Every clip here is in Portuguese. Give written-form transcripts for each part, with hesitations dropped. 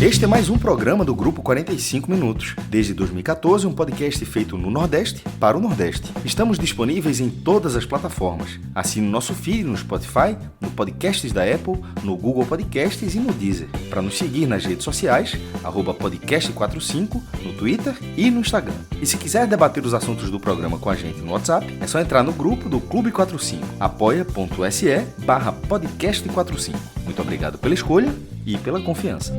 Este é mais um programa do Grupo 45 Minutos. Desde 2014, um podcast feito no Nordeste para o Nordeste. Estamos disponíveis em todas as plataformas. Assine o nosso feed no Spotify, no Podcasts da Apple, no Google Podcasts e no Deezer. Para nos seguir nas redes sociais, @podcast45, no Twitter e no Instagram. E se quiser debater os assuntos do programa com a gente no WhatsApp, é só entrar no grupo do Clube 45, apoia.se/podcast45. Muito obrigado pela escolha e pela confiança.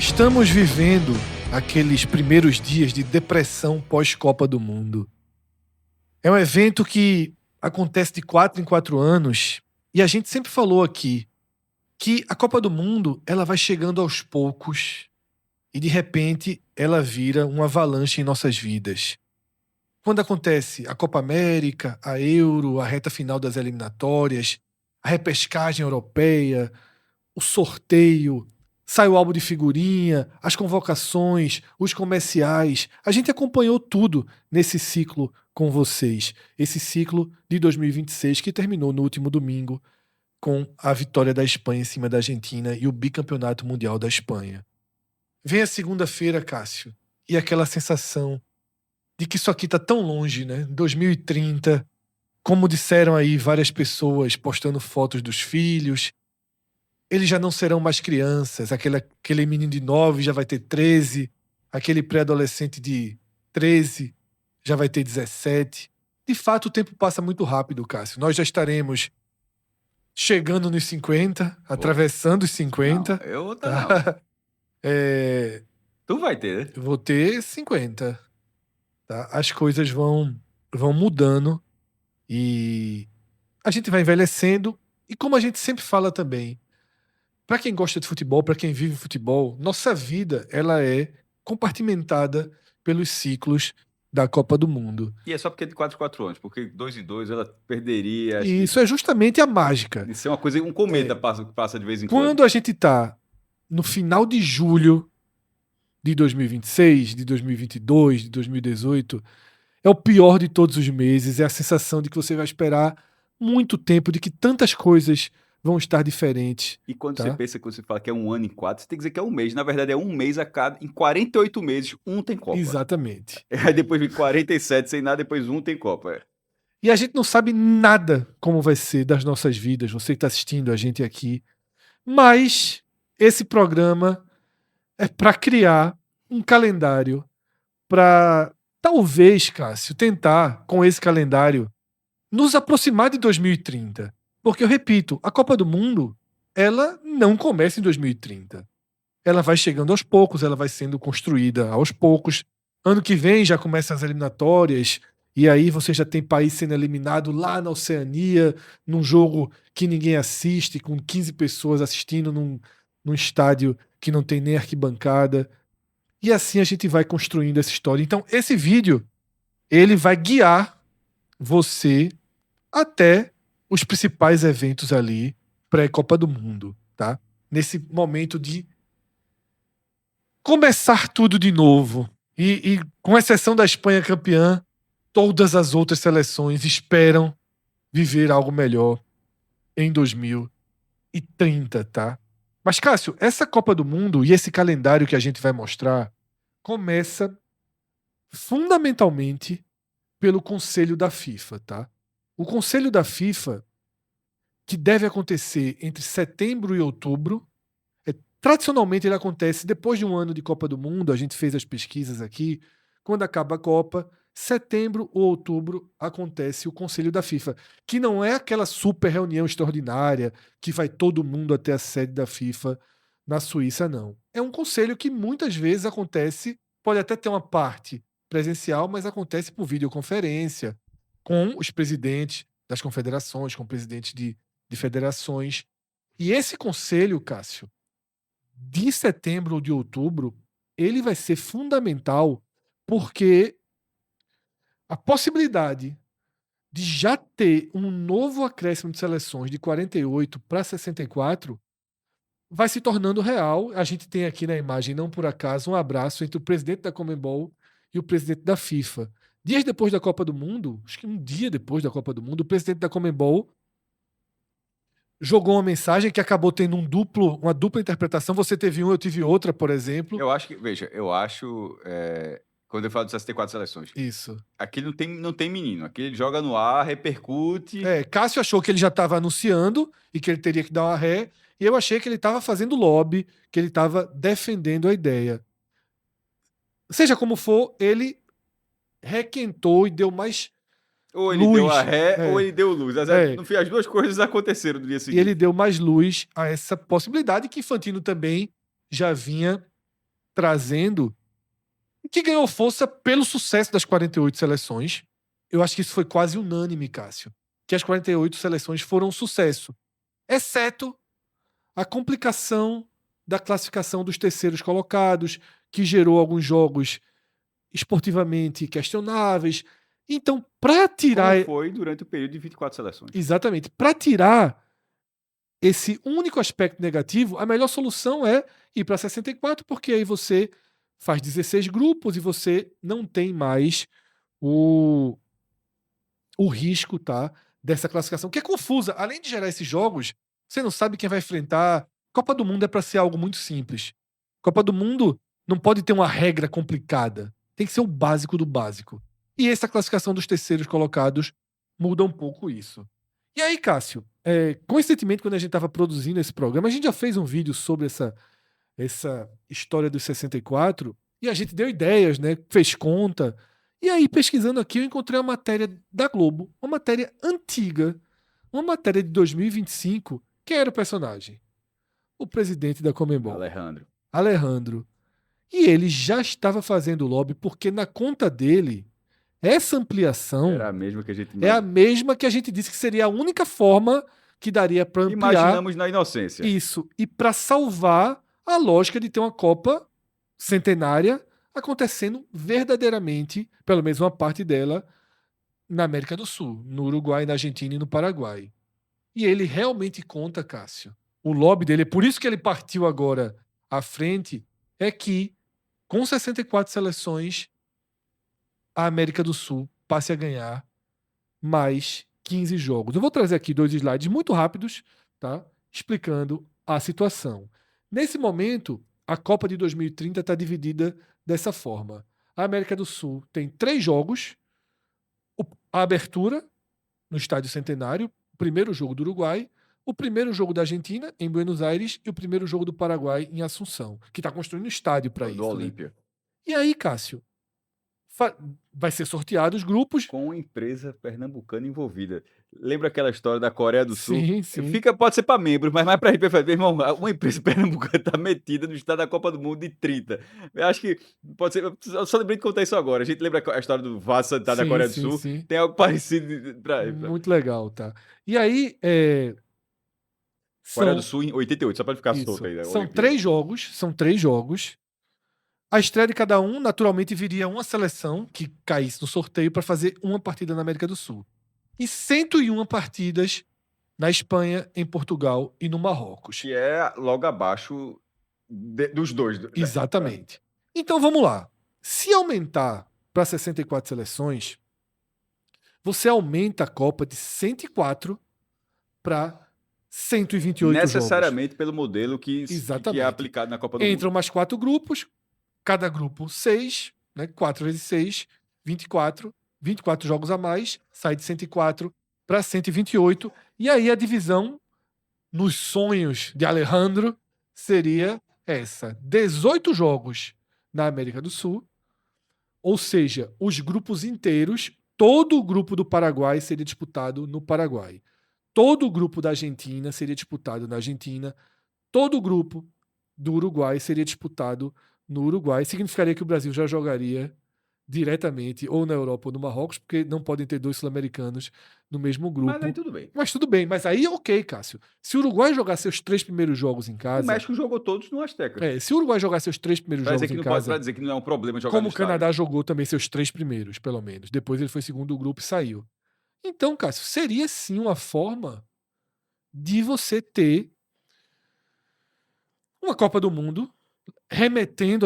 Estamos vivendo aqueles primeiros dias de depressão pós-Copa do Mundo. É um evento que acontece de 4 em 4 anos e a gente sempre falou aqui que a Copa do Mundo ela vai chegando aos poucos e de repente ela vira uma avalanche em nossas vidas. Quando acontece a Copa América, a Euro, a reta final das eliminatórias, a repescagem europeia, o sorteio, sai o álbum de figurinha, as convocações, os comerciais. A gente acompanhou tudo nesse ciclo com vocês. Esse ciclo de 2026 que terminou no último domingo com a vitória da Espanha em cima da Argentina e o bicampeonato mundial da Espanha. Vem a segunda-feira, Cássio, e aquela sensação de que isso aqui está tão longe, né? 2030, como disseram aí várias pessoas postando fotos dos filhos, eles já não serão mais crianças, aquele menino de 9 já vai ter 13, aquele pré-adolescente de 13 já vai ter 17. De fato, o tempo passa muito rápido, Cássio. Nós já estaremos chegando nos 50, atravessando os 50. Não, eu tá? Tu vai ter, né? Eu vou ter 50. Tá? As coisas vão mudando e a gente vai envelhecendo. E como a gente sempre fala também, para quem gosta de futebol, para quem vive futebol, nossa vida ela é compartimentada pelos ciclos da Copa do Mundo. E é só porque é de 4 em 4 anos, porque 2 em 2 ela perderia. E isso é justamente a mágica. Isso é uma coisa, um cometa passa de vez em Quando a gente está no final de julho de 2026, de 2022, de 2018, é o pior de todos os meses, é a sensação de que você vai esperar muito tempo, de que tantas coisas vão estar diferentes. E quando tá? você pensa que você fala que é um ano em 4, você tem que dizer que é um mês. Na verdade, é um mês em 48 meses, um tem Copa. Exatamente. Aí depois vem 47 sem nada, depois um tem Copa. E a gente não sabe nada como vai ser das nossas vidas, você que está assistindo a gente aqui. Mas esse programa é para criar um calendário para, talvez, Cássio, tentar, com esse calendário, nos aproximar de 2030. Porque, eu repito, a Copa do Mundo, ela não começa em 2030. Ela vai chegando aos poucos, ela vai sendo construída aos poucos. Ano que vem já começam as eliminatórias, e aí você já tem país sendo eliminado lá na Oceania, num jogo que ninguém assiste, com 15 pessoas assistindo num estádio que não tem nem arquibancada. E assim a gente vai construindo essa história. Então, esse vídeo, ele vai guiar você até os principais eventos ali pré-Copa do Mundo, tá? Nesse momento de começar tudo de novo. E com exceção da Espanha campeã, todas as outras seleções esperam viver algo melhor em 2030, tá? Mas, Cássio, essa Copa do Mundo e esse calendário que a gente vai mostrar começa fundamentalmente pelo Conselho da FIFA, tá? O Conselho da FIFA, que deve acontecer entre setembro e outubro, tradicionalmente ele acontece depois de um ano de Copa do Mundo, a gente fez as pesquisas aqui, quando acaba a Copa, setembro ou outubro acontece o Conselho da FIFA, que não é aquela super reunião extraordinária que vai todo mundo até a sede da FIFA na Suíça, não. É um conselho que muitas vezes acontece, pode até ter uma parte presencial, mas acontece por videoconferência, com os presidentes das confederações, com presidentes de federações. E esse conselho, Cássio, de setembro ou de outubro, ele vai ser fundamental porque a possibilidade de já ter um novo acréscimo de seleções de 48 para 64 vai se tornando real. A gente tem aqui na imagem, não por acaso, um abraço entre o presidente da Conmebol e o presidente da FIFA. Dias depois da Copa do Mundo, acho que um dia depois da Copa do Mundo, o presidente da Conmebol jogou uma mensagem que acabou tendo uma dupla interpretação. Você teve uma, eu tive outra, por exemplo. Eu acho que, veja, quando eu falo de 64 seleções, Isso. aqui não tem menino. Aqui ele joga no ar, repercute. Cássio achou que ele já estava anunciando e que ele teria que dar uma ré, e eu achei que ele estava fazendo lobby, que ele estava defendendo a ideia. Seja como for, ele requentou e deu mais Ou ele luz. deu a ré, ou ele deu luz. No fim, as duas coisas aconteceram no dia E seguinte. ele deu mais luz a essa possibilidade que Infantino também já vinha trazendo, que ganhou força pelo sucesso das 48 seleções. Eu acho que isso foi quase unânime, Cássio, que as 48 seleções foram um sucesso, exceto a complicação da classificação dos terceiros colocados, que gerou alguns jogos esportivamente questionáveis. Então, para tirar... Como foi durante o período de 24 seleções. Exatamente. Para tirar esse único aspecto negativo, a melhor solução é ir para 64, porque aí você faz 16 grupos e você não tem mais o risco, tá, dessa classificação, que é confusa. Além de gerar esses jogos, você não sabe quem vai enfrentar. Copa do Mundo é para ser algo muito simples. Copa do Mundo não pode ter uma regra complicada. Tem que ser o básico do básico. E essa classificação dos terceiros colocados muda um pouco isso. E aí, Cássio, coincidentemente, quando a gente estava produzindo esse programa, a gente já fez um vídeo sobre essa história dos 64 e a gente deu ideias, né? Fez conta. E aí, pesquisando aqui, eu encontrei uma matéria da Globo, uma matéria antiga, uma matéria de 2025. Quem era o personagem? O presidente da Conmebol. Alejandro. E ele já estava fazendo lobby porque na conta dele, essa ampliação era a mesma que a gente é a mesma que a gente disse que seria a única forma que daria para ampliar. Imaginamos na inocência. Isso. E para salvar a lógica de ter uma Copa centenária acontecendo verdadeiramente, pelo menos uma parte dela, na América do Sul, no Uruguai, na Argentina e no Paraguai. E ele realmente conta, Cássio. O lobby dele, é por isso que ele partiu agora à frente, é que com 64 seleções, a América do Sul passe a ganhar mais 15 jogos. Eu vou trazer aqui 2 slides muito rápidos, tá? Explicando a situação. Nesse momento, a Copa de 2030 está dividida dessa forma. A América do Sul tem 3 jogos, a abertura no Estádio Centenário, o primeiro jogo do Uruguai, o primeiro jogo da Argentina, em Buenos Aires, e o primeiro jogo do Paraguai, em Assunção, que está construindo um estádio para isso. Do Olímpia. Né? E aí, Cássio, vai ser sorteado os grupos. Com empresa pernambucana envolvida. Lembra aquela história da Coreia do Sul? Sim. Pode ser para membros, mas mais para a gente, meu irmão, uma empresa pernambucana está metida no estado da Copa do Mundo de 30. Eu acho que pode ser. Eu só lembrei de contar isso agora. A gente lembra a história do Vassa da Coreia do Sul? Sim. Tem algo parecido. Muito legal, tá? E aí. Coreia do Sul em 88, só para ficar solto aí. São 3 jogos. A estreia de cada um, naturalmente, viria uma seleção que caísse no sorteio para fazer uma partida na América do Sul. E 101 partidas na Espanha, em Portugal e no Marrocos. Que é logo abaixo dos dois. Exatamente. Então vamos lá. Se aumentar para 64 seleções, você aumenta a Copa de 104 para 128 necessariamente jogos. pelo modelo que é aplicado na Copa do Mundo. Entram mais 4 grupos, cada grupo 6, né? 4 vezes 6, 24 jogos a mais, sai de 104 para 128, e aí a divisão nos sonhos de Alejandro seria essa: 18 jogos na América do Sul, ou seja, os grupos inteiros, todo o grupo do Paraguai seria disputado no Paraguai. Todo o grupo da Argentina seria disputado na Argentina. Todo o grupo do Uruguai seria disputado no Uruguai. Significaria que o Brasil já jogaria diretamente ou na Europa ou no Marrocos, porque não podem ter 2 sul-americanos no mesmo grupo. Mas aí tudo bem. Mas tudo bem. Mas aí, ok, Cássio. Se o Uruguai jogar seus 3 primeiros jogos em casa... O México jogou todos no Azteca. Se o Uruguai jogar seus 3 primeiros jogos em casa... Para dizer que não é um problema jogar como no o Canadá jogou também seus 3 primeiros, pelo menos. Depois ele foi segundo do grupo e saiu. Então, Cássio, seria sim uma forma de você ter uma Copa do Mundo remetendo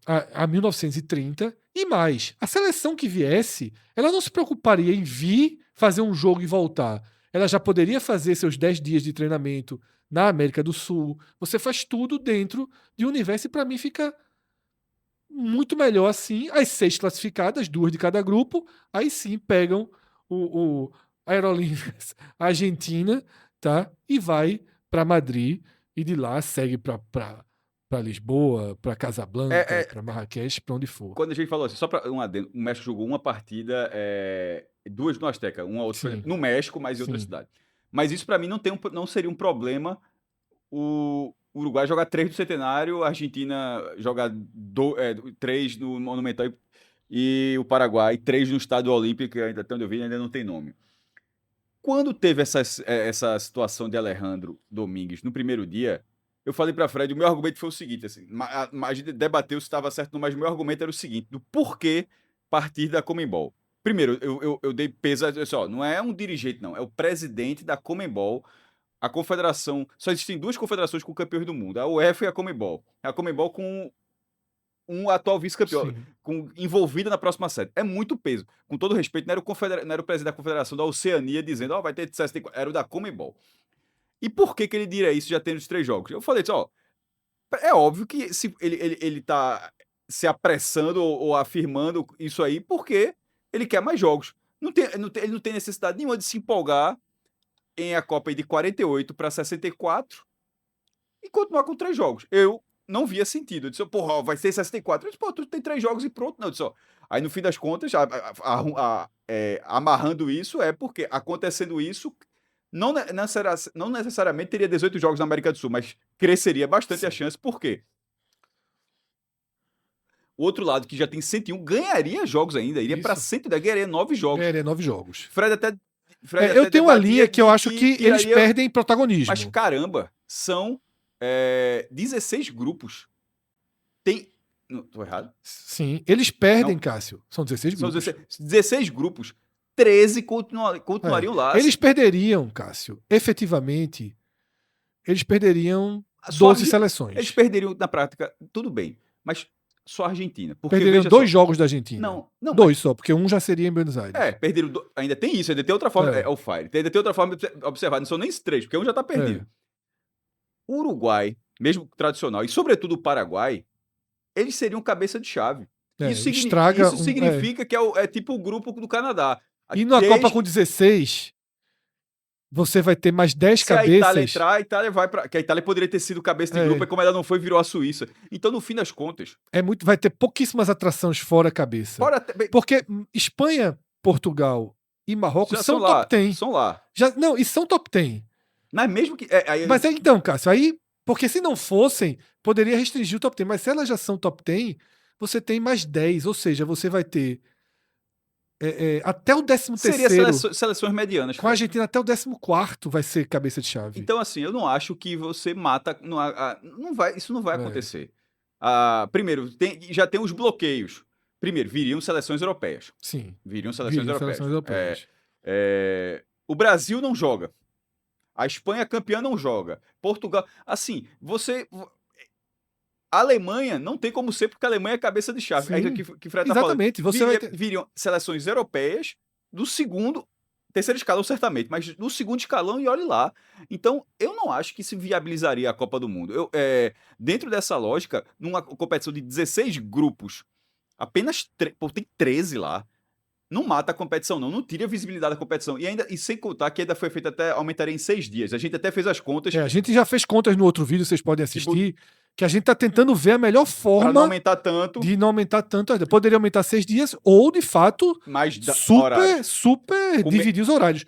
a 1930 e mais. A seleção que viesse, ela não se preocuparia em vir fazer um jogo e voltar. Ela já poderia fazer seus 10 dias de treinamento na América do Sul. Você faz tudo dentro de um universo e para mim fica muito melhor assim. As 6 classificadas, 2 de cada grupo, aí sim pegam a Aerolíneas Argentina, tá? E vai para Madrid e de lá segue para Lisboa, para Casablanca, para Marrakech, para onde for. Quando a gente falou assim, só para um adendo, o México jogou uma partida, duas no Azteca, uma outra Sim. no México, mas em outra Sim. cidade. Mas isso para mim não seria um problema o Uruguai jogar 3 do Centenário, a Argentina jogar 3 no Monumental e o Paraguai 3 no Estádio Olímpico, que ainda até onde eu vi ainda não tem nome. Quando teve essa situação de Alejandro Domingues no primeiro dia, eu falei para Fred, o meu argumento foi o seguinte, assim, a gente debateu se estava certo, mas o meu argumento era o seguinte, do porquê partir da Conmebol. Primeiro, eu dei peso, assim, ó, não é um dirigente não, é o presidente da Conmebol. A confederação, só existem 2 confederações com campeões do mundo, a UEFA e a Conmebol. A Conmebol com um atual vice-campeão, envolvida na próxima sede. É muito peso. Com todo respeito, não era o presidente da confederação da Oceania dizendo, vai ter 64, era o da Conmebol. E por que ele diria isso já tendo os 3 jogos? Eu falei assim, é óbvio que se ele tá se apressando ou afirmando isso aí porque ele quer mais jogos. Ele não tem necessidade nenhuma de se empolgar em a Copa de 48 para 64 e continuar com 3 jogos. Eu não via sentido. Eu disse, porra, vai ser 64. Eu disse, pô, tu tem 3 jogos e pronto. Não, eu disse, aí no fim das contas, amarrando isso, é porque acontecendo isso, não necessariamente teria 18 jogos na América do Sul, mas cresceria bastante a chance. Por quê? O outro lado, que já tem 101, ganharia jogos ainda. Iria para 110, ganharia 9 jogos. Ganharia 9 jogos. Fred até eu tenho uma linha que eu acho que eles perdem protagonismo. Mas caramba, são 16 grupos. Não, tô errado? Sim, eles perdem, não. Cássio. São 16 grupos. São 16 grupos. 13 continuariam lá. Eles perderiam, Cássio, efetivamente, eles perderiam 12 seleções. Eles perderiam, na prática, tudo bem, mas só a Argentina. Porque, perderiam 2 jogos da Argentina. Não 2 só, porque um já seria em Buenos Aires. Perderam. Ainda tem isso, ainda tem outra forma. É o Fire. Ainda tem outra forma de observar. Não são nem 3, porque um já tá perdido. O Uruguai, mesmo tradicional, e sobretudo o Paraguai, eles seriam cabeça de chave. Isso significa que é tipo o grupo do Canadá. E na Copa com 16, você vai ter mais 10 cabeças. Se a Itália entrar, a Itália vai para. Que a Itália poderia ter sido cabeça de grupo, e como ela não foi, virou a Suíça. Então, no fim das contas. Vai ter pouquíssimas atrações fora cabeça. Porque Espanha, Portugal e Marrocos são top 10. São lá. E são top 10. Mas mesmo que. Mas então, Cássio, aí. Porque se não fossem, poderia restringir o top 10. Mas se elas já são top 10, você tem mais 10. Ou seja, você vai ter. Até o 13º. Seria seleções medianas. Com a Argentina, até o 14º vai ser cabeça de chave. Então, assim, eu não acho que você mata. Isso não vai acontecer. Primeiro, já tem os bloqueios. Primeiro, viriam seleções europeias. Sim. Viriam seleções europeias. O Brasil não joga. A Espanha campeã não joga. Portugal. Assim, a Alemanha não tem como ser, porque a Alemanha é cabeça de chave. Sim, é que Fred tá exatamente. falando. Viriam seleções europeias do terceiro escalão, certamente, mas no segundo escalão e olhe lá. Então, eu não acho que se viabilizaria a Copa do Mundo. Dentro dessa lógica, numa competição de 16 grupos, apenas tem 13 lá. Não mata a competição, não tira a visibilidade da competição. E sem contar que ainda foi feito aumentaria em 6 dias. A gente até fez as contas. A gente já fez contas no outro vídeo, vocês podem assistir. Que a gente tá tentando ver a melhor forma pra não aumentar tanto. De não aumentar tanto. Poderia aumentar 6 dias ou, de fato, super dividir os horários.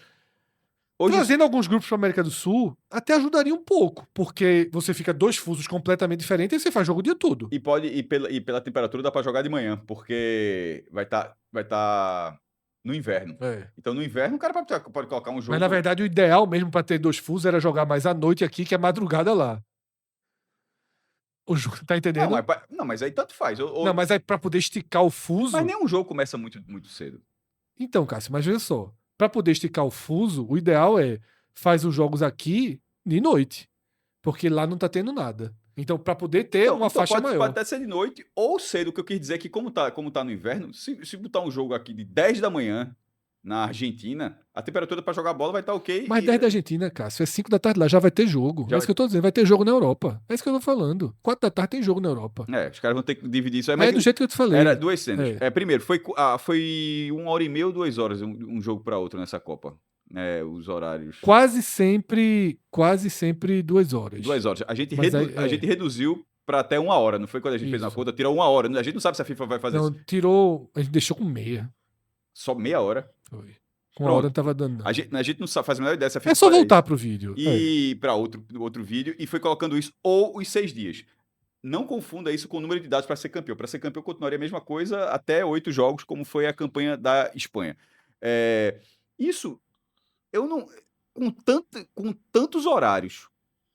Trazendo alguns grupos para América do Sul, até ajudaria um pouco, porque você fica 2 fusos completamente diferentes e você faz jogo o dia todo. E pela temperatura dá para jogar de manhã, porque vai tá no inverno. Então, no inverno, o cara pode colocar um jogo. Mas, na verdade, o ideal mesmo para ter 2 fusos era jogar mais à noite aqui, que é madrugada lá. O jogo, tá entendendo? Não, mas aí tanto faz. Não, mas aí pra poder esticar o fuso... Mas nenhum jogo começa muito, muito cedo. Então, Cássio, mas veja só. para poder esticar o fuso, o ideal é faz os jogos aqui de noite, porque lá não tá tendo nada. Então, para poder ter uma faixa maior. Pode até ser de noite ou cedo. O que eu quis dizer é que, como tá no inverno, se botar um jogo aqui de 10 da manhã na Argentina, a temperatura para jogar bola vai estar ok. Mas 10 da Argentina, Cássio, é 5 da tarde lá, já vai ter jogo. É isso que eu tô dizendo, vai ter jogo na Europa. É isso que eu tô falando. 4 da tarde tem jogo na Europa. Os caras vão ter que dividir isso aí. Mas do jeito que eu te falei. Era 2 cenas. Primeiro, foi 1h30 ou 2 horas um jogo para outro nessa Copa. Os horários. Quase sempre 2 horas. 2 horas. A gente reduziu para até 1 hora, não foi quando a gente fez na conta? Tirou 1 hora. A gente não sabe se a FIFA vai fazer isso. Não, tirou. A gente deixou com meia. Só meia hora? Foi. Com 1 hora não tava dando. Não. A gente não sabe, faz a menor ideia se a FIFA é só voltar pro vídeo. E para outro vídeo, e foi colocando isso, ou os 6 dias. Não confunda isso com o número de dados para ser campeão. Para ser campeão, continuaria a mesma coisa até 8 jogos, como foi a campanha da Espanha. Isso, eu não. Com tantos horários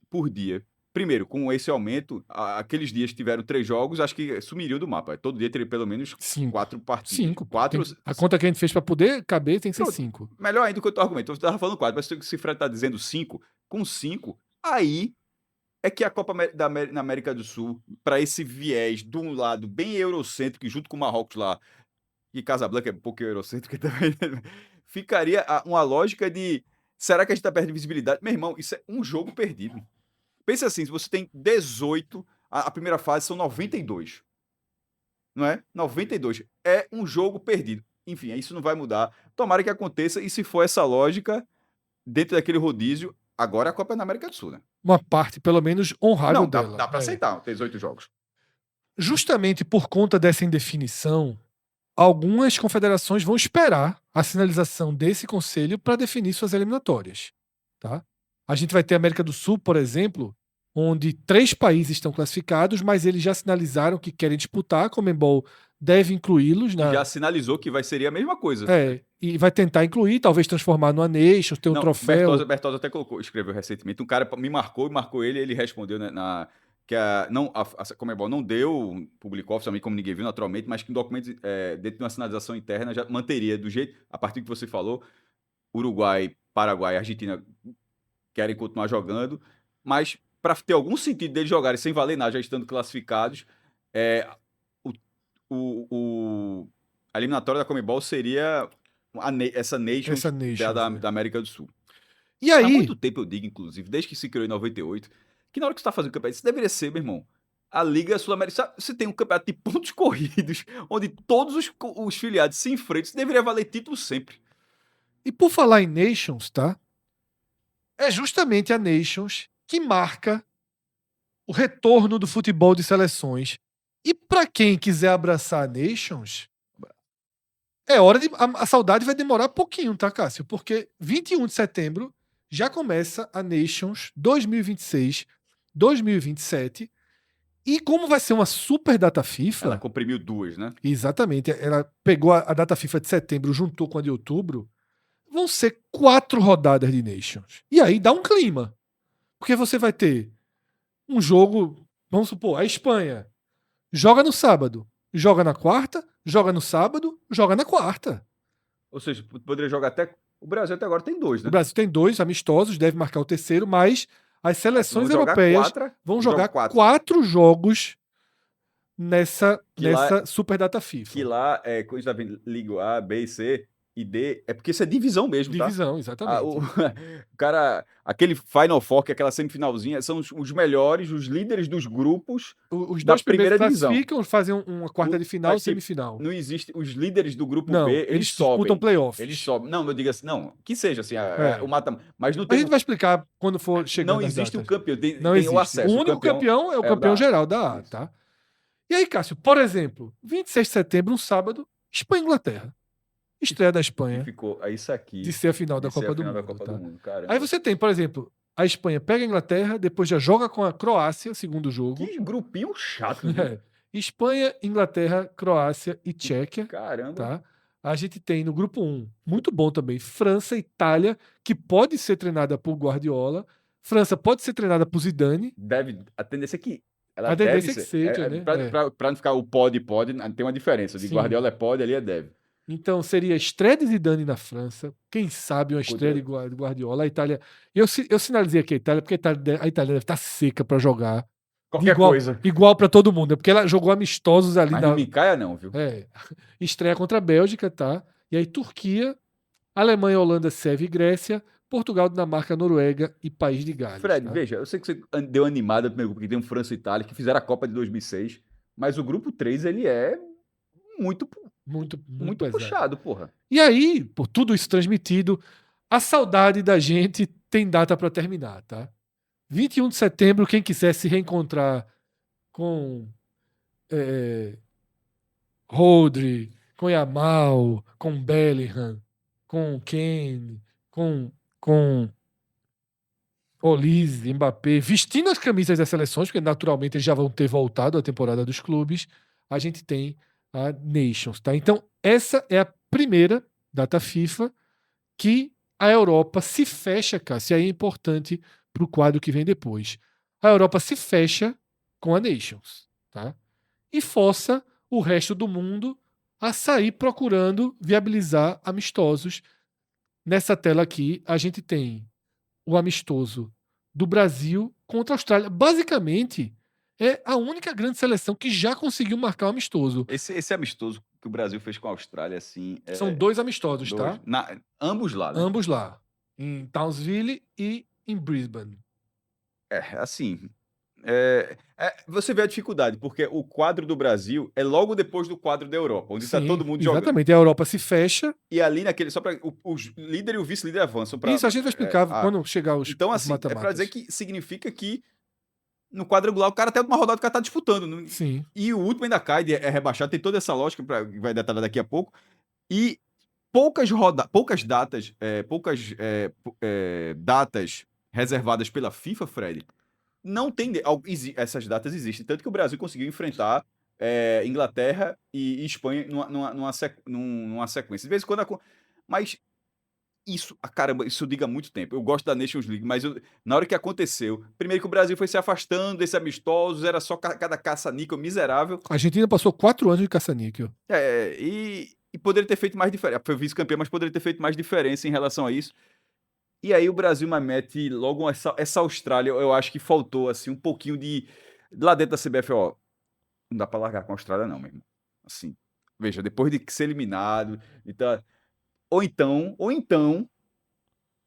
por dia. Primeiro, com esse aumento, aqueles dias que tiveram 3 jogos, acho que sumiriam do mapa. Todo dia teria pelo menos 4 partidas. 5. 4. A conta que a gente fez para poder caber tem que ser 5. Melhor ainda do que o teu argumento. Eu estava falando 4, mas se o Fred está dizendo 5, com 5, aí é que a Copa na América do Sul, para esse viés, de um lado bem eurocêntrico, junto com o Marrocos lá, e Casablanca é um pouco eurocêntrico também, ficaria uma lógica de, será que a gente está perdendo visibilidade? Meu irmão, isso é um jogo perdido. Pensa assim, se você tem 18, a primeira fase são 92. Não é? 92. É um jogo perdido. Enfim, isso não vai mudar. Tomara que aconteça, e se for essa lógica, dentro daquele rodízio, agora a Copa é na América do Sul, né? Uma parte, pelo menos, honrável dela. Dá para aceitar, ter 18 jogos. Justamente por conta dessa indefinição, algumas confederações vão esperar a sinalização desse conselho para definir suas eliminatórias. Tá? A gente vai ter a América do Sul, por exemplo, onde 3 países estão classificados, mas eles já sinalizaram que querem disputar, a Conmebol deve incluí-los. Já sinalizou que seria a mesma coisa. E vai tentar incluir, talvez transformar no Nations, ter um troféu. Bertozzi até escreveu recentemente, um cara me marcou ele respondeu, né, que a Conmebol não publicou oficialmente, como ninguém viu naturalmente, mas que um documento dentro de uma sinalização interna já manteria do jeito, a partir do que você falou, Uruguai, Paraguai e Argentina querem continuar jogando, mas para ter algum sentido deles jogarem sem valer nada, já estando classificados, a eliminatória da Conmebol seria essa Nations da América do Sul. E aí, há muito tempo eu digo, inclusive, desde que se criou em 98, que na hora que você está fazendo campeonato, isso deveria ser, meu irmão, a Liga Sul-Americana. Você tem um campeonato de pontos corridos, onde todos os filiados se enfrentam, isso deveria valer título sempre. E por falar em Nations, tá? É justamente a Nations que marca o retorno do futebol de seleções. E para quem quiser abraçar a Nations, é hora de. A saudade vai demorar pouquinho, tá, Cássio? Porque 21 de setembro já começa a Nations 2026-2027. E como vai ser uma super data FIFA. Ela comprimiu 2, né? Exatamente. Ela pegou a data FIFA de setembro, juntou com a de outubro. Vão ser 4 rodadas de Nations. E aí dá um clima. Porque você vai ter um jogo, vamos supor, a Espanha joga no sábado, joga na quarta, joga no sábado, joga na quarta. Ou seja, poderia jogar até... O Brasil até agora tem 2, né? O Brasil tem 2 amistosos, deve marcar o terceiro, mas as seleções europeias vão jogar 4 jogos nessa super data FIFA. Que lá, quando a gente tá vendo Liga A, B e C e D, é porque isso é divisão mesmo, tá? Divisão, exatamente. O cara, aquele Final Four, que é aquela semifinalzinha, são os melhores, os líderes dos grupos os da 2 primeira divisão. Classificam, fazem uma quarta de final e semifinal. Não existe, os líderes do grupo não, B, eles sobem. Disputam playoffs. Eles sobem. Não, eu digo assim, não, que seja assim, o mata, mas não tem... A gente vai explicar quando for chegando. Não existe o campeão, não tem existe. o acesso. O único campeão é o campeão geral da A, tá? E aí, Cássio, por exemplo, 26 de setembro, um sábado, Espanha e Inglaterra. Estreia da Espanha. Ficou isso aqui. De ser a final da Copa do Mundo. Aí você tem, por exemplo, a Espanha pega a Inglaterra, depois já joga com a Croácia, segundo jogo. Que grupinho chato, né? Espanha, Inglaterra, Croácia e Tchequia. Caramba. Tá? A gente tem no grupo 1, muito bom também, França e Itália, que pode ser treinada por Guardiola. França pode ser treinada por Zidane. A tendência é que ela a tendência é que seja, né? Pra não ficar o pode, tem uma diferença. De Guardiola é pode, ali é deve. Então seria estreia de Zidane na França, quem sabe uma estreia de Guardiola. A Itália. Eu sinalizei aqui a Itália, porque a Itália deve estar seca para jogar. Qualquer coisa. Igual para todo mundo, porque ela jogou amistosos ali Mas não me caia não, viu? Estreia contra a Bélgica, tá? E aí Turquia, Alemanha, Holanda, Sérvia e Grécia, Portugal, Dinamarca, Noruega e País de Gales. Fred, tá? veja, eu sei que você deu animada no primeiro grupo, porque tem um França e Itália, que fizeram a Copa de 2006, mas o grupo 3, ele é muito pesado. puxado, porra. E aí, por tudo isso transmitido, a saudade da gente tem data para terminar, tá? 21 de setembro, quem quiser se reencontrar com Rodri, com Yamal, com Bellingham, com Kane, com Olise, Mbappé, vestindo as camisas das seleções, porque naturalmente eles já vão ter voltado à temporada dos clubes, a gente tem a Nations, tá? Então, essa é a primeira data FIFA que a Europa se fecha, Cássio, e aí é importante para o quadro que vem depois. A Europa se fecha com a Nations, tá? E força o resto do mundo a sair procurando viabilizar amistosos. Nessa tela aqui, a gente tem o amistoso do Brasil contra a Austrália. Basicamente, é a única grande seleção que já conseguiu marcar um amistoso. Esse amistoso que o Brasil fez com a Austrália, assim... São 2 amistosos, tá? Ambos lá, né? Ambos lá. Em Townsville e em Brisbane. Assim... você vê a dificuldade, porque o quadro do Brasil é logo depois do quadro da Europa, onde está todo mundo jogando. Exatamente, a Europa se fecha. E ali naquele, só para o líder e o vice-líder avançam para. Isso a gente vai explicar quando chegar os Então, assim, mata-matas. é para dizer que significa que no quadrangular o cara até uma rodada o cara tá disputando. Sim. E o último ainda cai, é rebaixado, tem toda essa lógica, que vai detalhar daqui a pouco. E poucas datas, datas reservadas pela FIFA, Fred, não tem. Essas datas existem. Tanto que o Brasil conseguiu enfrentar Inglaterra e Espanha numa sequência. De vez em quando. Mas caramba, isso diga muito tempo. Eu gosto da Nations League, mas na hora que aconteceu, primeiro que o Brasil foi se afastando desses amistosos, era só cada caça-níquel miserável. A Argentina passou 4 anos de caça-níquel. E poderia ter feito mais diferença. Foi vice-campeão, mas poderia ter feito mais diferença em relação a isso. E aí o Brasil mete logo essa Austrália, eu acho que faltou assim um pouquinho de lá dentro da CBF, ó, não dá pra largar com a Austrália não, meu irmão. Assim, veja, depois de ser eliminado, então, ou então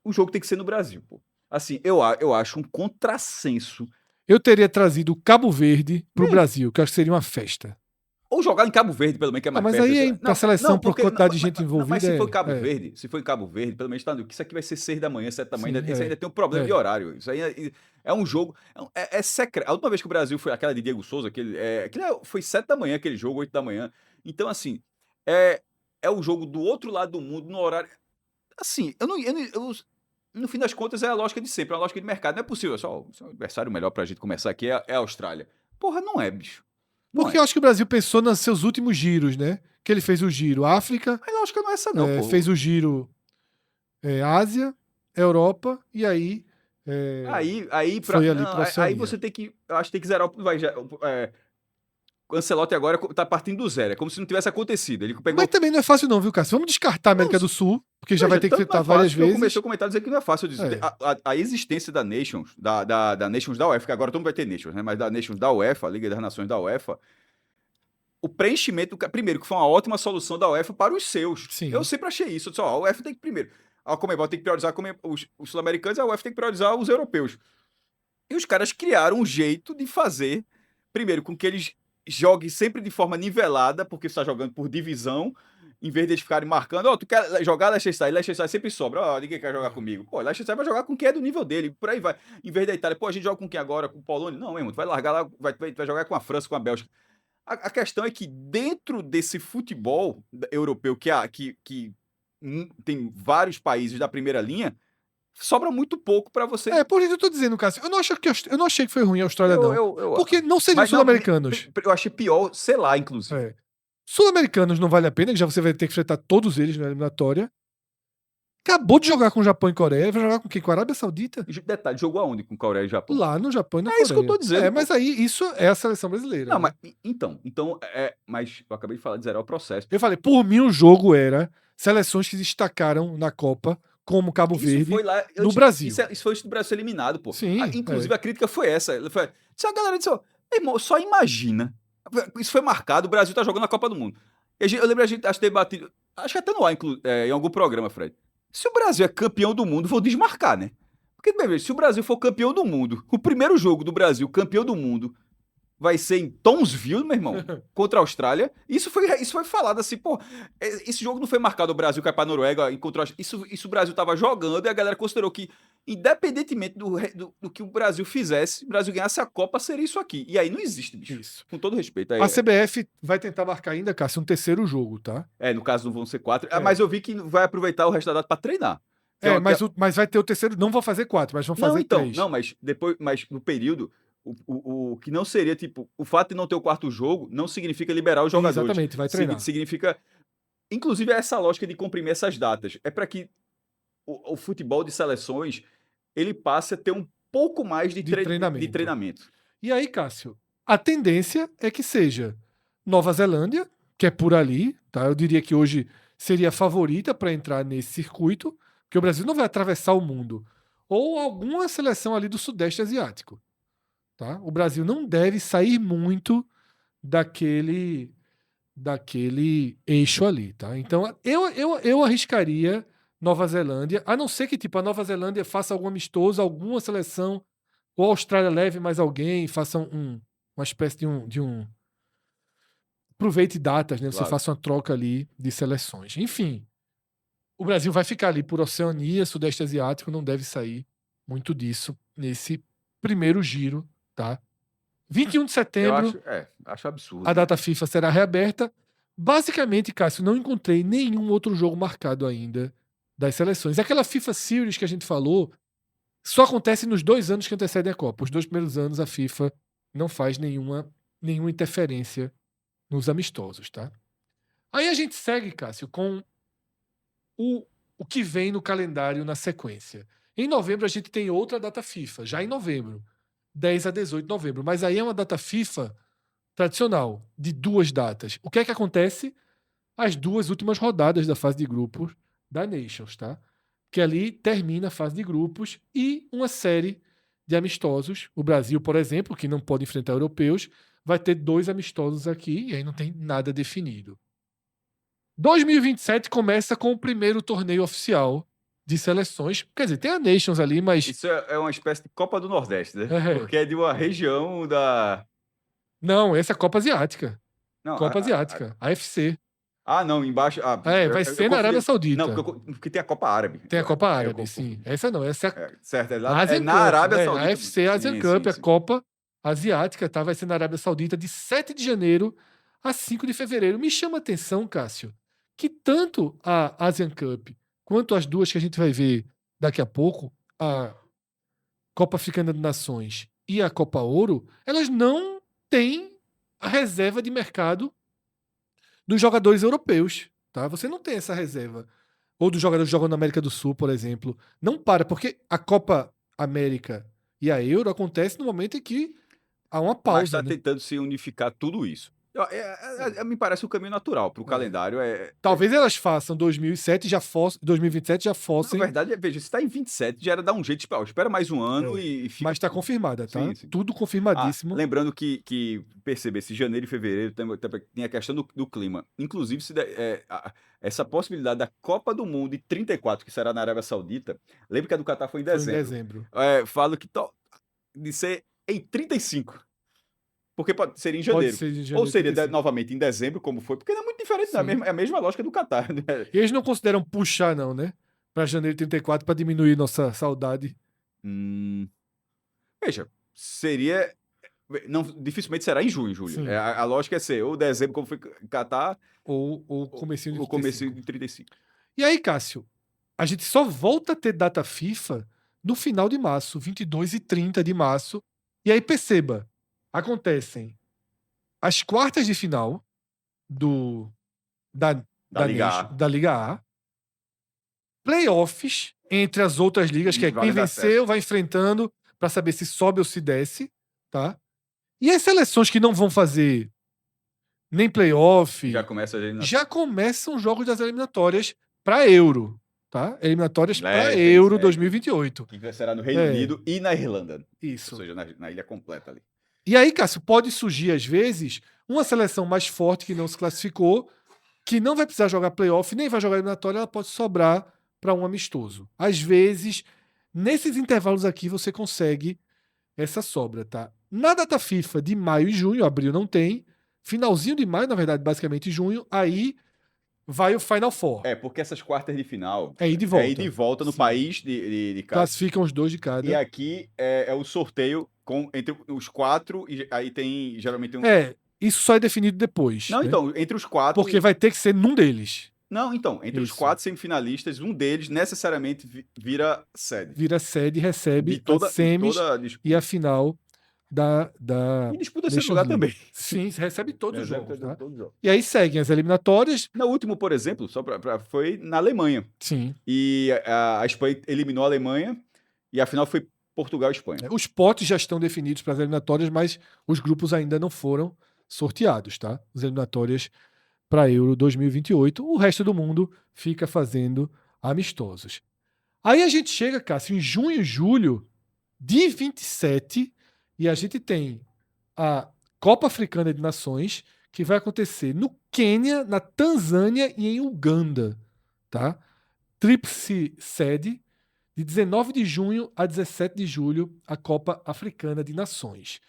o jogo tem que ser no Brasil, pô. Assim, eu acho um contrassenso. Eu teria trazido o Cabo Verde pro Brasil, que eu acho que seria uma festa. Ou jogar em Cabo Verde, pelo menos, que é mais mas perto. Aí é pra seleção, por quantidade de gente envolvida. Mas se for Cabo Verde, pelo menos tá, isso aqui vai ser 6 da manhã, 7 da manhã. Isso ainda tem um problema de horário. Isso aí é um jogo. É secreto. A última vez que o Brasil foi aquela de Diego Souza, foi 7 da manhã aquele jogo, 8 da manhã. Então, assim, é o jogo do outro lado do mundo, no horário. Assim, no fim das contas, é a lógica de sempre, é uma lógica de mercado. Não é possível, só o adversário melhor pra gente começar aqui é a Austrália. Porra, não é, bicho. Porque eu acho que o Brasil pensou nos seus últimos giros, né? Que ele fez o giro África. Mas a lógica não é essa, não, pô. Fez o giro Ásia, Europa, e aí. Foi ali pra aí você tem que. Eu acho que tem que zerar. O Ancelotti agora tá partindo do zero. É como se não tivesse acontecido. Ele pegou... Mas também não é fácil, não, viu, Cássio? Vamos descartar a América do Sul, porque já vai ter que enfrentar várias vezes. Eu comecei a comentar dizendo que não é fácil dizer. A existência da Nations, da Nations da UEFA, que agora todo mundo vai ter Nations, né? Mas da Nations da UEFA, a Liga das Nações da UEFA, o preenchimento, primeiro, que foi uma ótima solução da UEFA para os seus. Sim. Eu sempre achei isso. Eu disse, a UEFA tem que, primeiro, a Conmebol tem que priorizar os sul-americanos, a UEFA tem que priorizar os europeus. E os caras criaram um jeito de fazer, primeiro, com que eles joguem sempre de forma nivelada, porque você está jogando por divisão, em vez de eles ficarem marcando, tu quer jogar Leicester City, Leicester City sempre sobra, ninguém quer jogar comigo. Pô, Leicester City vai jogar com quem é do nível dele, por aí vai. Em vez da Itália, a gente joga com quem agora? Com o Polônia? Não, irmão, tu vai largar lá, vai jogar com a França, com a Bélgica. A questão é que dentro desse futebol europeu, que tem vários países da primeira linha, sobra muito pouco pra você. Por isso eu tô dizendo, Cássio. Eu não achei que foi ruim a Austrália, não. Porque não seriam sul-americanos. Eu achei pior, sei lá, inclusive. Sul-americanos não vale a pena, já você vai ter que enfrentar todos eles na eliminatória. Acabou de jogar com o Japão e Coreia. Vai jogar com quem? Com a Arábia Saudita? Detalhe, jogou aonde com Coreia e Japão? Lá no Japão e na É Coreia. isso que eu tô dizendo, pô. Mas aí isso é a seleção brasileira. Não, né? mas mas eu acabei de falar de zerar o processo. Eu falei, por mim o jogo era seleções que destacaram na Copa, como Cabo Isso Verde, foi lá, no Brasil. Isso foi antes do Brasil ser eliminado, pô. Sim, Inclusive, a crítica foi essa. Se a galera disse, ó, irmão, só imagina. Isso foi marcado, o Brasil tá jogando a Copa do Mundo. Eu lembro a gente acho debatido, acho que até no ar, em algum programa, Fred. Se o Brasil é campeão do mundo, vou desmarcar, né? Porque, bem, se o Brasil for campeão do mundo, o primeiro jogo do Brasil, campeão do mundo, vai ser em Townsville, meu irmão, contra a Austrália. Isso foi falado assim, pô, esse jogo não foi marcado o Brasil cair pra Noruega, encontrou isso o Brasil tava jogando e a galera considerou que, independentemente do que o Brasil fizesse, o Brasil ganhasse a Copa, seria isso aqui. E aí não existe, bicho. Isso. Com todo respeito. A CBF vai tentar marcar ainda, Cássio, um terceiro jogo, tá? No caso não vão ser 4. Mas eu vi que vai aproveitar o resto da data pra treinar. Mas vai ter o terceiro, não vão fazer 4, mas vão fazer 3. Não, mas depois, no período, o que não seria, tipo, o fato de não ter o quarto jogo não significa liberar os jogadores. Exatamente, vai treinar. Significa, inclusive, essa lógica de comprimir essas datas. É para que o futebol de seleções, ele passe a ter um pouco mais de treinamento. E aí, Cássio, a tendência é que seja Nova Zelândia, que é por ali, tá? Eu diria que hoje seria a favorita para entrar nesse circuito, porque o Brasil não vai atravessar o mundo. Ou alguma seleção ali do Sudeste Asiático. Tá? O Brasil não deve sair muito daquele eixo ali. Tá? Então, eu arriscaria Nova Zelândia, a não ser que tipo, a Nova Zelândia faça algum amistoso, alguma seleção, ou a Austrália leve mais alguém, faça uma espécie de um aproveite datas, né? Você Claro. faça uma troca ali de seleções. Enfim, o Brasil vai ficar ali por Oceania, Sudeste Asiático, não deve sair muito disso nesse primeiro giro, tá? 21 de setembro, acho absurdo. a data FIFA será reaberta. Basicamente, Cássio, não encontrei nenhum outro jogo marcado ainda das seleções. Aquela FIFA Series que a gente falou só acontece nos 2 anos que antecedem a Copa. Os 2 primeiros anos a FIFA não faz nenhuma interferência nos amistosos, tá? Aí a gente segue, Cássio, com o que vem no calendário na sequência. Em novembro a gente tem outra data FIFA, já em novembro, 10 a 18 de novembro. Mas aí é uma data FIFA tradicional, de 2 datas. O que é que acontece? As 2 últimas rodadas da fase de grupos da Nations, tá? Que ali termina a fase de grupos e uma série de amistosos. O Brasil, por exemplo, que não pode enfrentar europeus, vai ter 2 amistosos aqui e aí não tem nada definido. 2027 começa com o primeiro torneio oficial de seleções. Quer dizer, tem a Nations ali, mas... Isso é uma espécie de Copa do Nordeste, né? É. Porque é de uma região da... Não, essa é a Copa Asiática. Não, Copa Asiática, AFC. Não, embaixo... vai ser na Arábia Saudita. Não, porque tem a Copa Árabe. Tem a Copa Árabe, sim. Essa não, essa é certo, na Arábia Saudita. A AFC Asian Cup, a Copa Asiática, tá? Vai ser na Arábia Saudita de 7 de janeiro a 5 de fevereiro. Me chama a atenção, Cássio, que tanto a Asian Cup quanto as 2 que a gente vai ver daqui a pouco, a Copa Africana de Nações e a Copa Ouro, elas não têm a reserva de mercado dos jogadores europeus. Tá? Você não tem essa reserva. Ou dos jogadores que jogam na América do Sul, por exemplo. Não para, porque a Copa América e a Euro acontece no momento em que há uma pausa. Mas está tentando se unificar tudo isso. Me parece o caminho natural para o calendário. Talvez elas façam 2027 já fossem. 2027 já fossem. Na verdade, veja, se está em 27, já era dar um jeito. Tipo, espera mais um ano e fica. Mas está confirmada, tá? Sim. Tudo confirmadíssimo. Lembrando que perceber-se, janeiro e fevereiro tem a questão do clima. Inclusive, essa possibilidade da Copa do Mundo de 34, que será na Arábia Saudita. Lembra que a do Catar foi em dezembro. Falo que de ser em 35. Porque seria em janeiro. Ou seria novamente em dezembro, como foi. Porque não é muito diferente, não. É a mesma lógica do Catar. Né? E eles não consideram puxar, não, né? Para janeiro de 34, para diminuir nossa saudade. Veja, seria... Não, dificilmente será em junho, Júlio. A lógica é ser ou dezembro, como foi Catar, ou comecinho de 35. Comecinho de 35. E aí, Cássio, a gente só volta a ter data FIFA no final de março, 22 e 30 de março. E aí, perceba, acontecem as quartas de final da Liga A. playoffs entre as outras ligas, que é Vale quem dar venceu, vai enfrentando para saber se sobe ou se desce, tá? E as seleções que não vão fazer nem playoff, Já começa a eliminação. já começam os jogos das eliminatórias para Euro, tá? Eliminatórias para tem Euro isso, 2028. Que será no Reino É. Unido e na Irlanda. Isso. Ou seja, na ilha completa ali. E aí, Cássio, pode surgir, às vezes, uma seleção mais forte que não se classificou, que não vai precisar jogar playoff, nem vai jogar eliminatória, ela pode sobrar para um amistoso. Às vezes, nesses intervalos aqui, você consegue essa sobra, tá? Na data FIFA de maio e junho, abril não tem, finalzinho de maio, na verdade, basicamente junho, aí vai o Final Four. Porque essas quartas de final É ir de volta. É ir de volta no Sim. país de cada. Classificam os 2 de cada. E aqui é o sorteio entre os 4, e aí tem geralmente um. Isso só é definido depois. Não, né? então, entre os 4. Porque vai ter que ser num deles. Não, então, entre os Isso. 4 semifinalistas, um deles necessariamente vira sede. Vira sede e recebe De toda, as semis de toda a disputa. e a final da E disputa esse Nations lugar League. também. Sim, recebe todos os Recebe jogos. Tá? todos os jogos. E aí seguem as eliminatórias. No último, por exemplo, foi na Alemanha. Sim. E a Espanha eliminou a Alemanha e a final foi Portugal e Espanha. Os potes já estão definidos para as eliminatórias, mas os grupos ainda não foram sorteados, tá? As eliminatórias para Euro 2028. O resto do mundo fica fazendo amistosos. Aí a gente chega, Cássio, em junho e julho de 27 e a gente tem a Copa Africana de Nações, que vai acontecer no Quênia, na Tanzânia e em Uganda, tá? Tríplice sede, de 19 de junho a 17 de julho, a Copa Africana de Nações.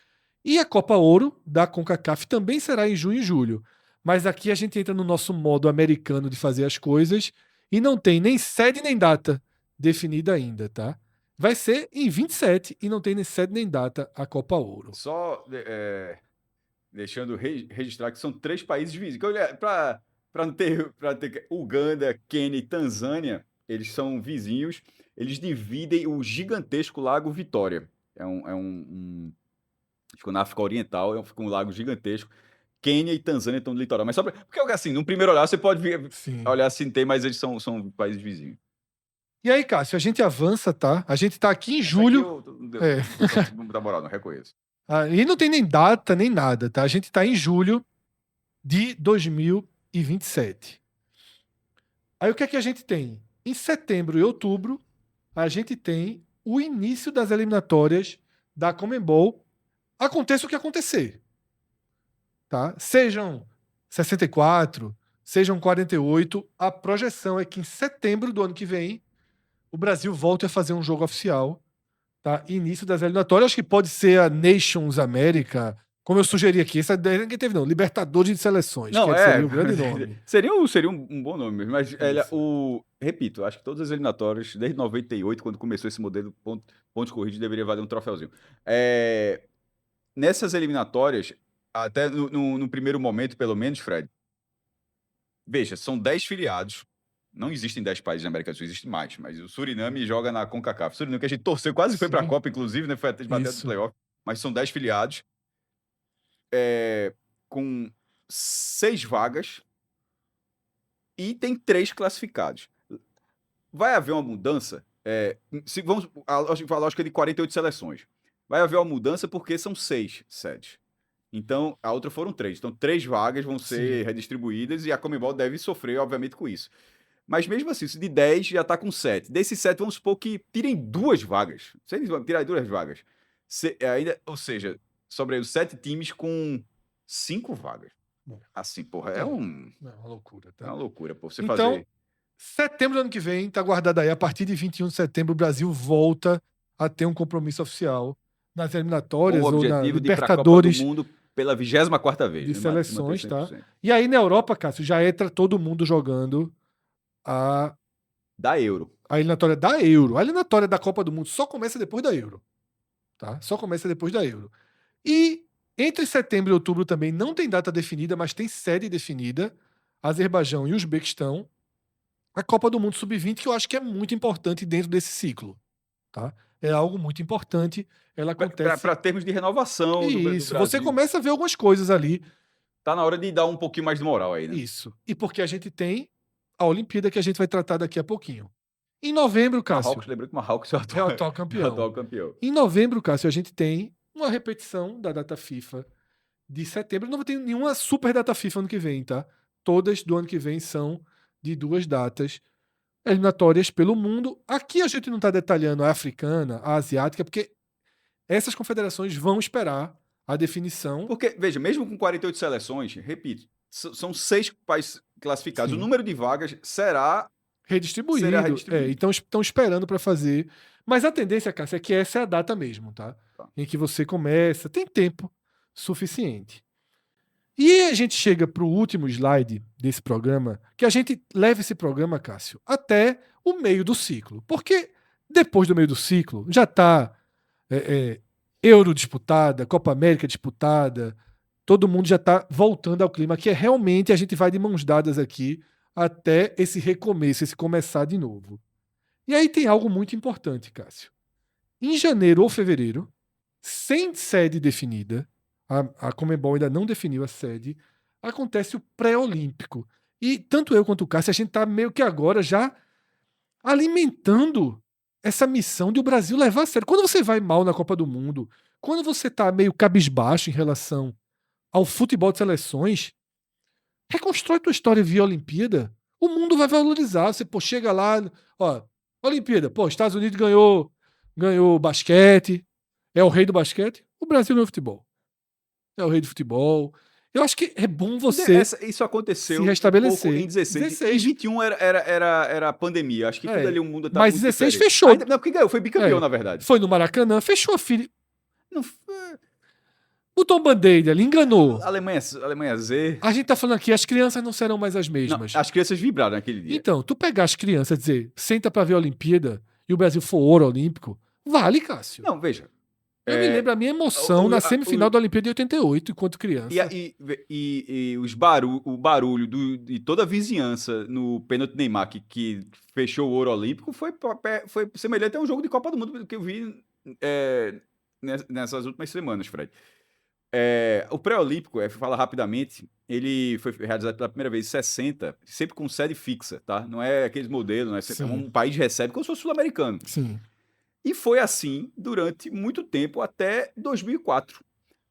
E a Copa Ouro da CONCACAF também será em junho e julho. Mas aqui a gente entra no nosso modo americano de fazer as coisas e não tem nem sede nem data definida ainda, tá? Vai ser em 27 e não tem nem sede nem data a Copa Ouro. Só deixando registrar que são 3 países vizinhos. Para não ter Uganda, Quênia e Tanzânia, eles são vizinhos. Eles dividem o gigantesco Lago Vitória. Ficou na África Oriental, fica um lago gigantesco. Quênia e Tanzânia estão no litoral. Mas só porque assim, no primeiro olhar você pode olhar assim, mas eles são países vizinhos. E aí, Cássio, a gente avança, tá? A gente tá aqui em julho. Vamos dar moral, não reconheço. E não tem nem data, nem nada, tá? A gente tá em julho de 2027. Aí o que é que a gente tem? Em setembro e outubro, a gente tem o início das eliminatórias da Conmebol. Aconteça o que acontecer. Tá? Sejam 64, sejam 48, a projeção é que em setembro do ano que vem o Brasil volte a fazer um jogo oficial, tá? Início das eliminatórias, acho que pode ser a Nations América, como eu sugeri aqui. Essa ideia ninguém teve, não. Libertadores de Seleções. Não, seria um grande nome. Seria um bom nome mesmo. Mas, repito, acho que todas as eliminatórias, desde 98, quando começou esse modelo pontos corridos, deveria valer um troféuzinho. Nessas eliminatórias, até no primeiro momento, pelo menos, Fred, veja, são 10 filiados. Não existem 10 países na América do Sul, existe mais. Mas o Suriname joga na CONCACAF. O Suriname que a gente torceu, quase foi para a Copa, inclusive, né? Foi até de bater no playoff. Mas são 10 filiados. Com 6 vagas. E tem 3 classificados. Vai haver uma mudança? A lógica é de 48 seleções. Vai haver uma mudança porque são 6 sedes. Então, a outra foram 3. Então, 3 vagas vão ser redistribuídas e a Conmebol deve sofrer, obviamente, com isso. Mas mesmo assim, de 10 já está com 7. Desses 7, vamos supor que tirem 2 vagas. Se eles vão tirar 2 vagas. Ou seja, sobre os 7 times com 5 vagas. Assim, porra, é uma loucura, tá? É uma loucura, pô. Então, setembro do ano que vem, tá guardado aí. A partir de 21 de setembro, o Brasil volta a ter um compromisso oficial nas eliminatórias ou na Libertadores. Do mundo pela 24ª vez. De seleções, tá? E aí, na Europa, Cássio, já entra todo mundo jogando da Euro. A eliminatória da Euro. A eliminatória da Copa do Mundo só começa depois da Euro. Tá? Só começa depois da Euro. E entre setembro e outubro também não tem data definida, mas tem sede definida. Azerbaijão e Uzbequistão. A Copa do Mundo Sub-20, que eu acho que é muito importante dentro desse ciclo. Tá? É algo muito importante. Ela acontece... Para termos de renovação Isso. do Brasil. Você começa a ver algumas coisas ali. Tá na hora de dar um pouquinho mais de moral aí, né? Isso. E porque a gente tem a Olimpíada, que a gente vai tratar daqui a pouquinho. Em novembro, Cássio, Marrocos, lembrei que Marrocos é o é o atual, atual é o campeão. atual campeão. Em novembro, Cássio, a gente tem uma repetição da data FIFA de setembro. Não vai ter nenhuma super data FIFA ano que vem, tá? Todas do ano que vem são de 2 datas eliminatórias pelo mundo. Aqui a gente não está detalhando a africana, a asiática, porque essas confederações vão esperar a definição. Porque, veja, mesmo com 48 seleções, repito, são 6 países classificados. Sim. O número de vagas será Redistribuído. Será redistribuído. Então estão esperando para fazer. Mas a tendência, Cássio, é que essa é a data mesmo, tá? Tá. Em que você começa. Tem tempo suficiente. E a gente chega para o último slide desse programa, que a gente leva esse programa, Cássio, até o meio do ciclo. Porque depois do meio do ciclo, já está Euro disputada, Copa América disputada, todo mundo já está voltando ao clima, que é realmente a gente vai de mãos dadas aqui até esse recomeço, esse começar de novo. E aí tem algo muito importante, Cássio. Em janeiro ou fevereiro, sem sede definida, a Conmebol ainda não definiu a sede, acontece o pré-olímpico. E tanto eu quanto o Cássio, a gente está meio que agora já alimentando essa missão de o Brasil levar a sério. Quando você vai mal na Copa do Mundo, quando você está meio cabisbaixo em relação ao futebol de seleções, reconstrói tua história via Olimpíada. O mundo vai valorizar. Você chega lá, ó, Olimpíada, Estados Unidos ganhou basquete, é o rei do basquete. O Brasil não é futebol. É o rei do futebol. Eu acho que é bom você isso aconteceu se restabelecer. Um pouco em 16. Em 21 era a pandemia. Acho que tudo ali o mundo tá mas muito 16 diferente. fechou. Não, quem ganhou foi bicampeão, na verdade. Foi no Maracanã, fechou a filha. Não, Botou um band-aid ali, enganou. Alemanha Z. A gente tá falando aqui, as crianças não serão mais as mesmas. Não, as crianças vibraram naquele dia. Então, tu pegar as crianças e dizer, senta pra ver a Olimpíada e o Brasil for ouro olímpico, vale, Cássio. Não, veja. Eu me lembro a minha emoção na semifinal da Olimpíada de 88, enquanto criança. E o barulho de toda a vizinhança no pênalti Neymar, que fechou o ouro olímpico, foi semelhante a um jogo de Copa do Mundo que eu vi nessas últimas semanas, Fred. O pré-olímpico, fala rapidamente, ele foi realizado pela primeira vez em 60, sempre com sede fixa, tá? Não é aqueles modelos, né? Um país recebe como se fosse sul-americano. Sim. E foi assim durante muito tempo, até 2004.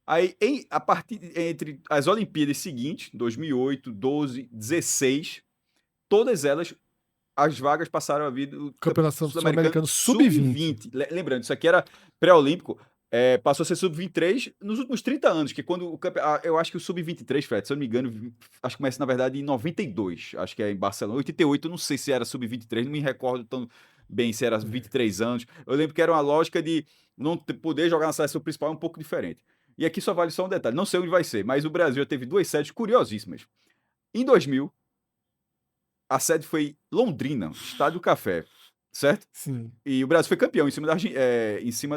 Aí, entre as Olimpíadas seguintes, 2008, 12, 16, todas elas, as vagas passaram a vir do Campeonato Sul-Americano Sub-20. Lembrando, isso aqui era pré-olímpico, passou a ser Sub-23 nos últimos 30 anos, que quando eu acho que o Sub-23, Fred, se eu não me engano, acho que começa, na verdade, em 92, acho que é em Barcelona. 88, eu não sei se era Sub-23, não me recordo tão bem se era 23 anos. Eu lembro que era uma lógica de não poder jogar na seleção principal um pouco diferente. E aqui só vale só um detalhe, não sei onde vai ser, mas o Brasil já teve 2 sedes curiosíssimas. Em 2000, a sede foi Londrina, Estádio Café, certo? Sim. E o Brasil foi campeão em cima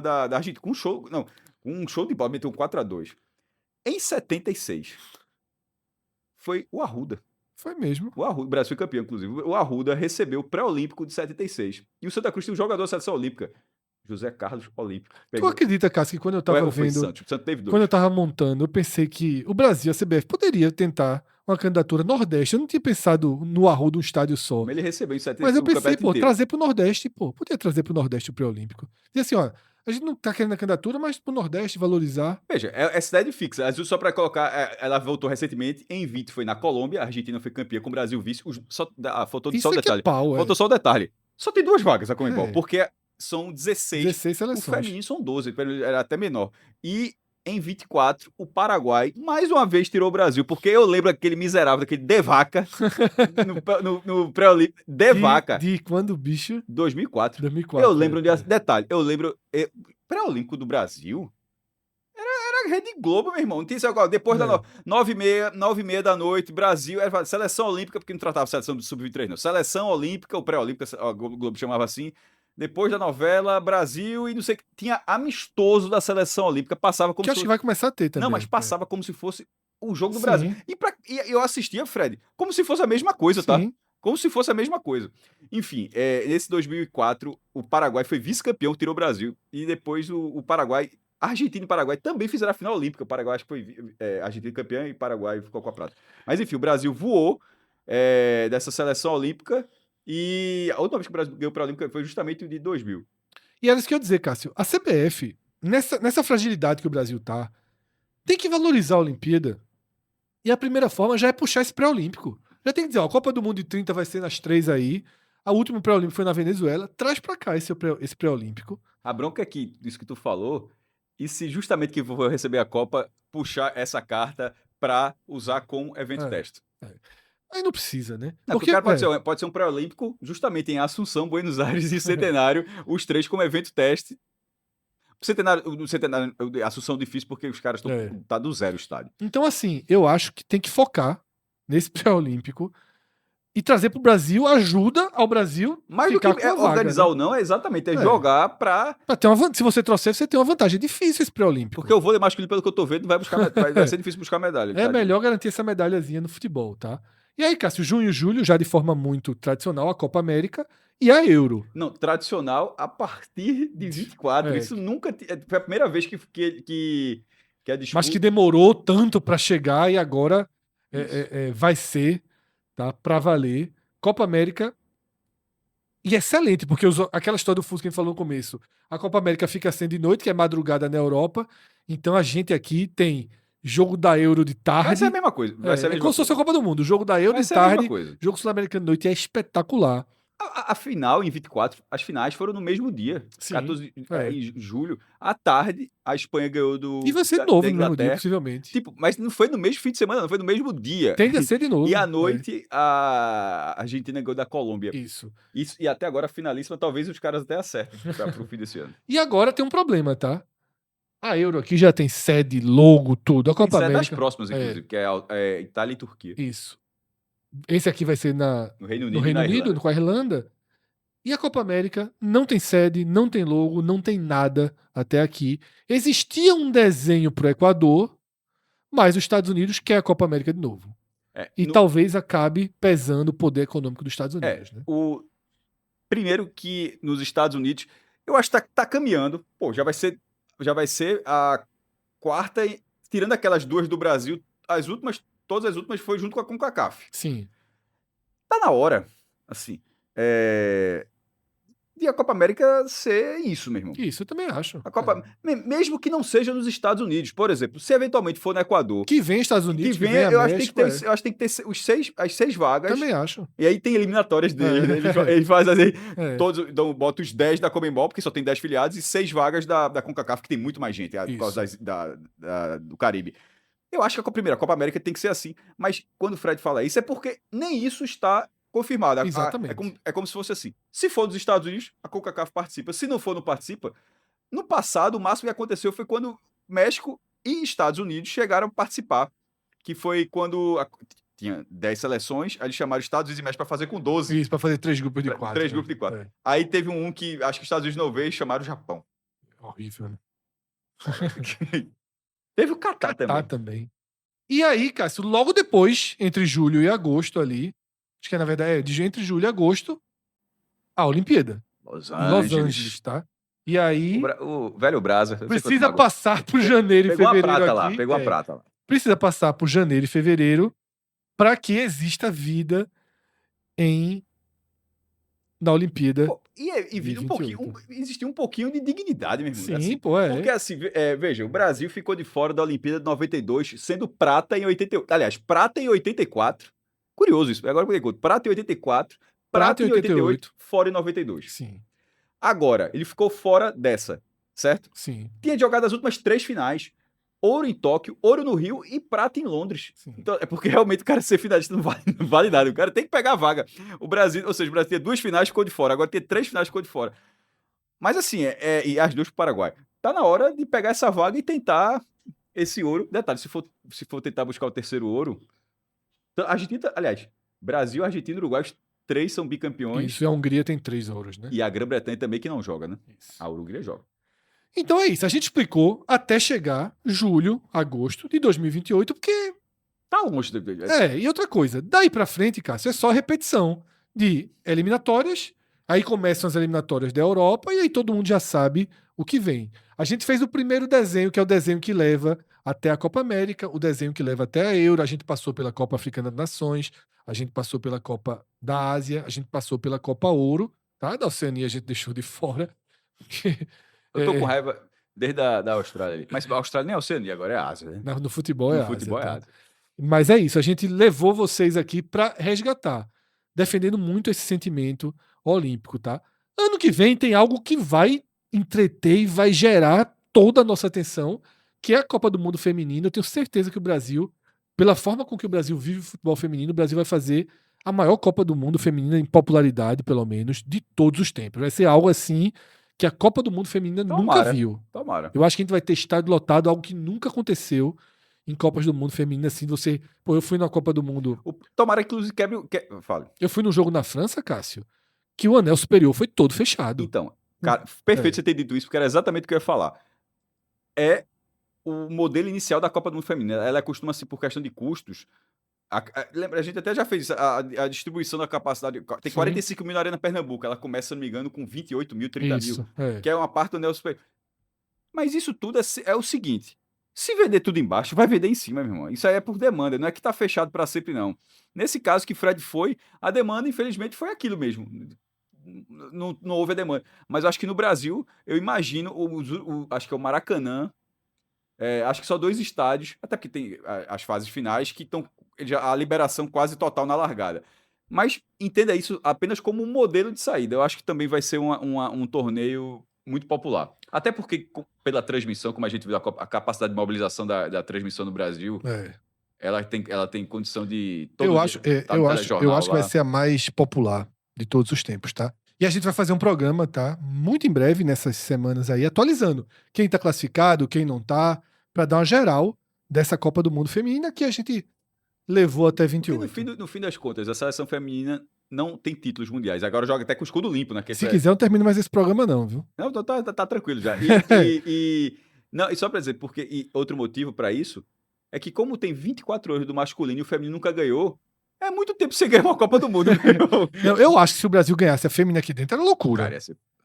da Argentina, com um show de bola, meteu um 4-2. Em 76, foi o Arruda. Foi mesmo. O Brasil foi campeão, inclusive. O Arruda recebeu o pré-olímpico de 76. E o Santa Cruz tem um jogador da seleção olímpica, José Carlos Olímpico. Tu acredita, Cássio, que quando eu tava vendo... Santos teve 2. Quando eu tava montando, eu pensei que o Brasil, a CBF, poderia tentar uma candidatura Nordeste. Eu não tinha pensado no Arruda, um estádio só. Mas ele recebeu em 76. Mas eu pensei, trazer pro Nordeste, podia trazer pro Nordeste o pré-olímpico. E assim, ó, a gente não tá querendo a candidatura, mas pro Nordeste valorizar. Veja, é cidade fixa. Azul, só pra colocar, ela voltou recentemente. Em 20 foi na Colômbia, a Argentina foi campeã com o Brasil vice. Faltou só o detalhe. Faltou só o detalhe. Só tem 2 vagas a Conmebol, porque são 16 seleções. O feminino são 12, era até menor. E em 24, o Paraguai, mais uma vez, tirou o Brasil, porque eu lembro aquele miserável, daquele Devaca, no pré-olímpico. Devaca. De quando, bicho? 2004. 2004. Eu lembro, detalhe, pré-olímpico do Brasil era Rede Globo, meu irmão. Não tinha isso agora. Depois da 9h30 da noite, Brasil, era seleção olímpica, porque não tratava seleção do Sub-23, não. Seleção olímpica, ou pré-olímpica, a Globo chamava assim. Depois da novela, Brasil e não sei o que. Tinha amistoso da seleção olímpica. Passava como que acho que vai começar a ter também. Não, mas passava como se fosse o jogo do Brasil. E eu assistia, Fred, como se fosse a mesma coisa, tá? Como se fosse a mesma coisa. Enfim, nesse 2004, o Paraguai foi vice-campeão, tirou o Brasil. E depois o Paraguai, Argentina e Paraguai também fizeram a final olímpica. O Paraguai acho que foi Argentina campeã e Paraguai ficou com a prata. Mas enfim, o Brasil voou dessa seleção olímpica. E a última vez que o Brasil ganhou o pré-olímpico foi justamente o de 2000. E era isso que eu ia dizer, Cássio. A CBF, nessa fragilidade que o Brasil tá, tem que valorizar a Olimpíada. E a primeira forma já é puxar esse pré-olímpico. Já tem que dizer, ó, a Copa do Mundo de 30 vai ser nas 3 aí. A última pré-olímpico foi na Venezuela. Traz pra cá esse pré-olímpico. A bronca é que, isso que tu falou, e se justamente que vou receber a Copa, puxar essa carta pra usar como evento É. teste. Aí não precisa, né? Não, porque o cara pode ser um pré-olímpico justamente em Assunção, Buenos Aires e Centenário, os três como evento teste. O Centenário, Assunção difícil porque os caras estão tá do zero o estádio. Então, assim, eu acho que tem que focar nesse pré-olímpico e trazer pro Brasil ajuda ao Brasil Mas do que ficar com a vaga, organizar né? ou não, é exatamente jogar pra... Ter se você trouxer, você tem uma vantagem. É difícil esse pré-olímpico. Porque o vôlei masculino, pelo que eu tô vendo, vai ser difícil buscar medalha. É melhor garantir essa medalhazinha no futebol, tá? E aí, Cássio, junho e julho, já de forma muito tradicional, a Copa América e a Euro. Não, tradicional a partir de 24. Isso nunca... Foi a primeira vez que a disputa... Mas que demorou tanto pra chegar e agora vai ser, tá? Pra valer. Copa América. E excelente, porque aquela história do Fusca que a gente falou no começo. A Copa América fica sendo de noite, que é madrugada na Europa. Então a gente aqui tem jogo da Euro de tarde. Vai ser a mesma coisa. É como se fosse a Copa do Mundo. O jogo da Euro de tarde, jogo sul-americano de noite é espetacular. A final, em 24, as finais foram no mesmo dia. Sim, 14 de julho. À tarde, a Espanha ganhou do. E vai ser de novo no mesmo dia, possivelmente. Tipo, mas não foi no mesmo fim de semana, não foi no mesmo dia. Tende a ser de novo. E à noite, a Argentina ganhou da Colômbia. Isso. E até agora, a finalíssima, talvez os caras até acertem pro fim desse ano. E agora tem um problema, tá? A Euro aqui já tem sede, logo, tudo. A Copa América. Das próximas, inclusive, que é Itália e Turquia. Isso. Esse aqui vai ser no Reino Unido, com a Irlanda. E a Copa América não tem sede, não tem logo, não tem nada até aqui. Existia um desenho pro Equador, mas os Estados Unidos quer a Copa América de novo. Talvez acabe pesando o poder econômico dos Estados Unidos. Né? O primeiro que nos Estados Unidos, eu acho que tá caminhando. Pô, já vai ser a quarta, tirando aquelas duas do Brasil, todas as últimas foi junto com a CONCACAF. Sim. Tá na hora, assim, de a Copa América ser isso, meu irmão. Isso, eu também acho. A Copa, mesmo que não seja nos Estados Unidos, por exemplo, se eventualmente for no Equador... Que vem Estados Unidos, que vem eu México, acho que tem que ter as 6 vagas. Também acho. E aí tem eliminatórias dele, né? Ele faz assim, bota os 10 da Conmebol, porque só tem 10 filiados, e 6 vagas da CONCACAF, que tem muito mais gente, por causa do Caribe. Eu acho que a Copa América tem que ser assim, mas quando o Fred fala isso, é porque nem isso está confirmado. Exatamente. É como se fosse assim. Se for dos Estados Unidos, a CONCACAF participa. Se não for, não participa. No passado, o máximo que aconteceu foi quando México e Estados Unidos chegaram a participar, que foi quando tinha 10 seleções, aí eles chamaram Estados Unidos e México para fazer com 12. Isso, para fazer 3 grupos de 4. 3 grupos de 4. Aí teve um que acho que os Estados Unidos não veio e chamaram o Japão. Horrível, né? Teve o Catar também. E aí, Cássio, logo depois, entre julho e agosto ali, acho que na verdade entre julho e agosto, a Olimpíada. Los Angeles, tá? E aí... O velho Brasa. Precisa passar por janeiro e fevereiro Pegou a prata lá. Precisa passar por janeiro e fevereiro para que exista vida na Olimpíada. Pô, e existia um pouquinho de dignidade, meu irmão. Sim, assim, pô, Porque assim, veja, o Brasil ficou de fora da Olimpíada de 92, sendo prata em 88. Aliás, prata em 84. Curioso isso. Agora eu prata em 84, prata em 88, fora em 92. Sim. Agora, ele ficou fora dessa, certo? Sim. Tinha jogado as últimas 3 finais. Ouro em Tóquio, ouro no Rio e prata em Londres. Sim. Então, é porque realmente o cara ser finalista não vale nada. O cara tem que pegar a vaga. O Brasil tinha 2 finais e ficou de fora. Agora tem 3 finais e ficou de fora. Mas assim, e as 2 pro Paraguai. Tá na hora de pegar essa vaga e tentar esse ouro. Detalhe, se for tentar buscar o terceiro ouro... Então, Argentina, aliás, Brasil, Argentina e Uruguai, os 3 são bicampeões. Isso, e a Hungria tem 3 ouros, né? E a Grã-Bretanha também que não joga, né? Isso. A Hungria joga. Então é isso, a gente explicou até chegar julho, agosto de 2028, porque... Tá longe. E outra coisa, daí pra frente, Cássio, é só repetição de eliminatórias, aí começam as eliminatórias da Europa e aí todo mundo já sabe o que vem. A gente fez o primeiro desenho, que é o desenho que leva até a Copa América, o desenho que leva até a Euro, a gente passou pela Copa Africana das Nações, A gente passou pela Copa da Ásia, a gente passou pela Copa Ouro, tá? Da Oceania a gente deixou de fora. Eu tô com raiva desde da Austrália ali. Mas a Austrália nem é Oceania, agora é Ásia, né? No futebol é No Ásia, futebol é tá? Ásia. Mas é isso, a gente levou vocês aqui para resgatar, defendendo muito esse sentimento olímpico, tá? Ano que vem tem algo que vai entreter e vai gerar toda a nossa atenção, que é a Copa do Mundo Feminino. Eu tenho certeza que o Brasil, pela forma com que o Brasil vive o futebol feminino, o Brasil vai fazer a maior Copa do Mundo Feminina em popularidade, pelo menos, de todos os tempos. Vai ser algo assim que a Copa do Mundo Feminina nunca Tomara. viu. Tomara. Eu acho que a gente vai ter estádio lotado, algo que nunca aconteceu em Copas do Mundo Feminina, assim, você... Pô, eu fui na Copa do Mundo... Tomara que inclusive quebre... Fale. Eu fui num jogo na França, Cássio, que o anel superior foi todo fechado. Então, cara, perfeito você ter dito isso, porque era exatamente o que eu ia falar. É o modelo inicial da Copa do Mundo Feminina. Ela costuma ser, por questão de custos... Lembra, a gente até já fez a distribuição da capacidade. Tem 45 mil na Arena Pernambuco. Ela começa, se não me engano, com 28 mil, 30 isso, mil. Que é uma parte do anel superior. Mas isso tudo é o seguinte... Se vender tudo embaixo, vai vender em cima, meu irmão. Isso aí é por demanda, não é que tá fechado para sempre, não. Nesse caso que Fred foi, a demanda, infelizmente, foi aquilo mesmo. Não houve a demanda. Mas eu acho que no Brasil, eu imagino, acho que é o Maracanã, acho que só 2 estádios, até porque tem as fases finais, que estão a liberação quase total na largada. Mas entenda isso apenas como um modelo de saída. Eu acho que também vai ser um torneio muito popular. Até porque, pela transmissão, como a gente viu, a capacidade de mobilização da transmissão no Brasil, ela tem condição de... Eu acho que vai ser a mais popular de todos os tempos, tá? E a gente vai fazer um programa, tá? Muito em breve, nessas semanas aí, atualizando quem tá classificado, quem não tá, pra dar uma geral dessa Copa do Mundo Feminina que a gente levou até 28. Porque no fim das contas, a seleção feminina não tem títulos mundiais. Agora joga até com o escudo limpo, né? Se quiser, não termino mais esse programa não, viu? Não, tá tranquilo já. Não, e só pra dizer, porque outro motivo pra isso é que como tem 24 anos do masculino e o feminino nunca ganhou, é muito tempo sem ganhar uma Copa do Mundo. Eu acho que se o Brasil ganhasse a feminina aqui dentro, era loucura. Cara,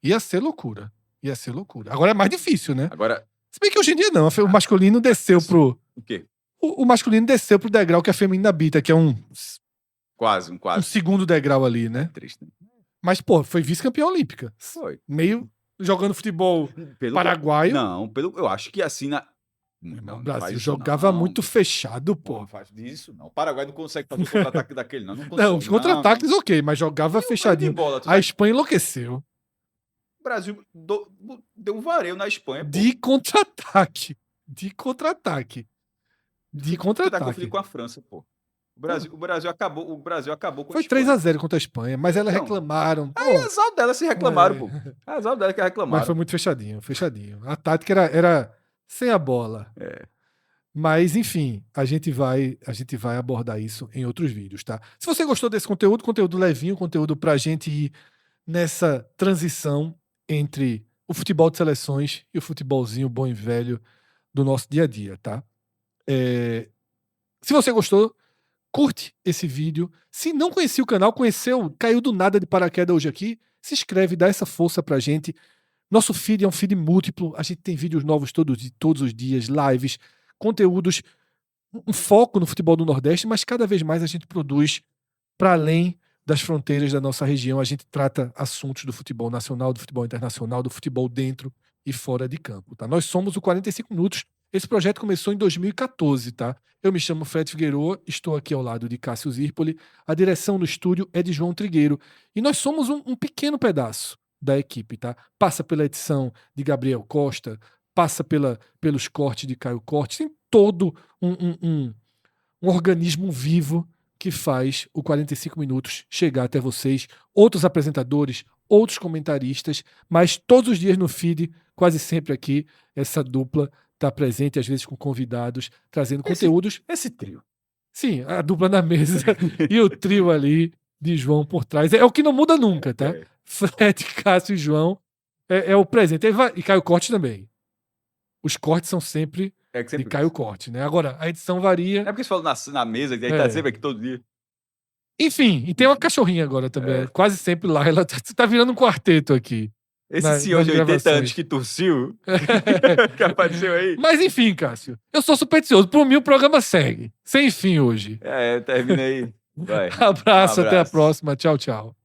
ia ser loucura. Ia ser loucura. Agora é mais difícil, né? Agora... Se bem que hoje em dia não. O masculino desceu pro... O quê? O masculino desceu pro degrau que a feminina habita, que é um segundo degrau ali, né? É triste, né? Mas, pô, foi vice-campeã olímpica. Foi. Meio jogando futebol paraguaio. Não, eu acho que assim... O Brasil jogava muito fechado, pô. Não faz isso, não. O Paraguai não consegue fazer o contra-ataque daquele, não. Não, os contra-ataques, ok, mas jogava fechadinho. A Espanha enlouqueceu. O Brasil deu um vareio na Espanha, pô. De contra-ataque. Tá confundindo com a França, pô. O Brasil acabou com Foi 3-0 contra a Espanha, mas elas reclamaram. Aí é azar delas se reclamaram, pô. É azar delas que reclamaram. Mas foi muito fechadinho. A tática era sem a bola. Mas, enfim, a gente vai abordar isso em outros vídeos, tá? Se você gostou desse conteúdo levinho, conteúdo pra gente ir nessa transição entre o futebol de seleções e o futebolzinho bom e velho do nosso dia a dia, tá? Se você gostou, curte esse vídeo. Se não conhecia o canal, caiu do nada de paraquedas hoje aqui, se inscreve, dá essa força pra gente. Nosso feed é um feed múltiplo, a gente tem vídeos novos todos os dias, lives, conteúdos, um foco no futebol do Nordeste, mas cada vez mais a gente produz para além das fronteiras da nossa região. A gente trata assuntos do futebol nacional, do futebol internacional, do futebol dentro e fora de campo, tá? Nós somos o 45 Minutos. Esse projeto começou em 2014, tá? Eu me chamo Fred Figueroa, estou aqui ao lado de Cássio Zirpoli. A direção do estúdio é de João Trigueiro. E nós somos um pequeno pedaço da equipe, tá? Passa pela edição de Gabriel Costa, passa pelos cortes de Caio Cortes, tem todo um organismo vivo que faz o 45 Minutos chegar até vocês, outros apresentadores, outros comentaristas, mas todos os dias no feed, quase sempre aqui, essa dupla está presente, às vezes com convidados, trazendo conteúdos. Esse trio. Sim, a dupla na mesa e o trio ali de João por trás. É o que não muda nunca, tá? Fred, Cássio e João é o presente. E Caio Corte também. Os cortes são sempre de Caio Corte, né? Agora, a edição varia. É porque você falou na mesa, e aí tá sempre aqui todo dia. Enfim, e tem uma cachorrinha agora também. Quase sempre lá. Ela tá virando um quarteto aqui. Esse senhor de 80 anos que tossiu, que apareceu aí. Mas enfim, Cássio, eu sou supersticioso. Por mim, o programa segue. Sem fim hoje. Termina aí. Vai. Abraço, até a abraço. próxima. Tchau, tchau.